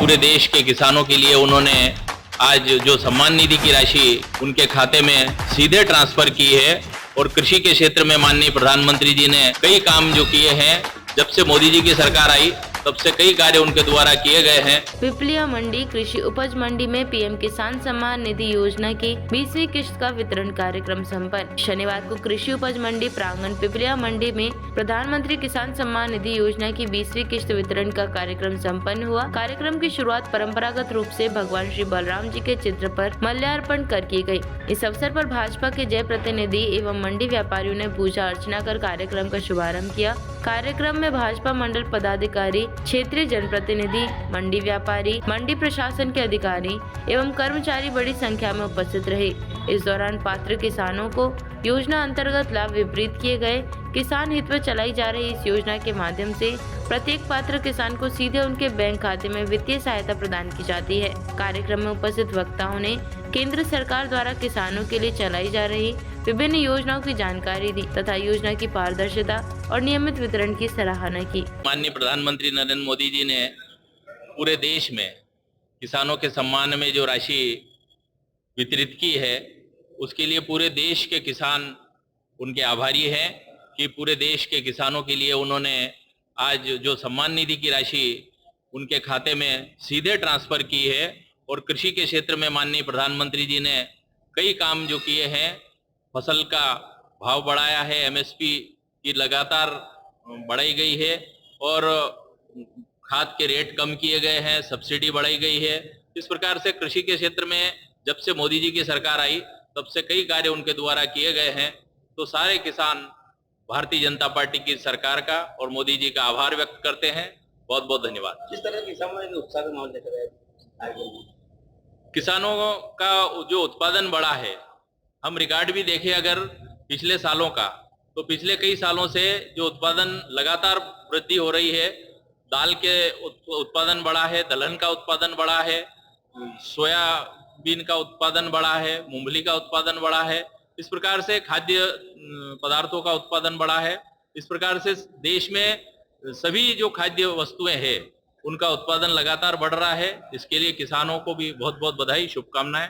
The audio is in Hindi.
पूरे देश के किसानों के लिए उन्होंने आज जो सम्मान निधि की राशि उनके खाते में सीधे ट्रांसफर की है और कृषि के क्षेत्र में माननीय प्रधानमंत्री जी ने कई काम जो किए हैं, जब से मोदी जी की सरकार आई तब से कई कार्य उनके द्वारा किए गए हैं। पिपलिया मंडी कृषि उपज मंडी में पीएम किसान सम्मान निधि योजना की 20वीं किश्त का वितरण कार्यक्रम संपन्न। शनिवार को कृषि उपज मंडी प्रांगण पिपलिया मंडी में प्रधानमंत्री किसान सम्मान निधि योजना की 20वीं किश्त वितरण का कार्यक्रम संपन्न हुआ। कार्यक्रम की शुरुआत परंपरागत रूप से भगवान श्री बलराम जी के चित्र पर माल्यार्पण कर की गई। इस अवसर पर भाजपा के जय प्रतिनिधि एवं मंडी व्यापारियों ने पूजा अर्चना कर कार्यक्रम का शुभारंभ किया। कार्यक्रम में भाजपा मंडल पदाधिकारी, क्षेत्रीय जनप्रतिनिधि, मंडी व्यापारी, मंडी प्रशासन के अधिकारी एवं कर्मचारी बड़ी संख्या में उपस्थित रहे। इस दौरान पात्र किसानों को योजना अंतर्गत लाभ वितरित किए गए। किसान हित में चलाई जा रही इस योजना के माध्यम से प्रत्येक पात्र किसान को सीधे उनके बैंक खाते में वित्तीय सहायता प्रदान की जाती है। कार्यक्रम में उपस्थित वक्ताओं ने केंद्र सरकार द्वारा किसानों के लिए चलाई जा रही विभिन्न योजनाओं की जानकारी दी तथा योजना की पारदर्शिता और नियमित वितरण की सराहना की। माननीय प्रधानमंत्री नरेंद्र मोदी जी ने पूरे देश में किसानों के सम्मान में जो राशि वितरित की है, उसके लिए पूरे देश के किसान उनके आभारी हैं कि पूरे देश के किसानों के लिए उन्होंने आज जो सम्मान निधि की राशि उनके खाते में सीधे ट्रांसफर की है और कृषि के क्षेत्र में माननीय प्रधानमंत्री जी ने कई काम जो किए हैं, फसल का भाव बढ़ाया है, एमएसपी की लगातार बढ़ाई गई है और खाद के रेट कम किए गए हैं, सब्सिडी बढ़ाई गई है। इस प्रकार से कृषि के क्षेत्र में जब से मोदी जी की सरकार आई तब से कई कार्य उनके द्वारा किए गए हैं। तो सारे किसान भारतीय जनता पार्टी की सरकार का और मोदी जी का आभार व्यक्त करते हैं। बहुत बहुत धन्यवाद। किस तरह किसानों ने उत्साह का माहौल देखा है? किसानों का जो उत्पादन बढ़ा है, हम रिकॉर्ड भी देखें अगर पिछले सालों का, तो पिछले कई सालों से जो उत्पादन लगातार वृद्धि हो रही है। दाल के उत्पादन बढ़ा है, दलहन का उत्पादन बढ़ा है, सोयाबीन का उत्पादन बढ़ा है, मूंगफली का उत्पादन बढ़ा है। इस प्रकार से खाद्य पदार्थों का उत्पादन बढ़ा है। इस प्रकार से देश में सभी जो खाद्य वस्तुएं हैं उनका उत्पादन लगातार बढ़ रहा है। इसके लिए किसानों को भी बहुत बहुत बधाई, शुभकामनाएं।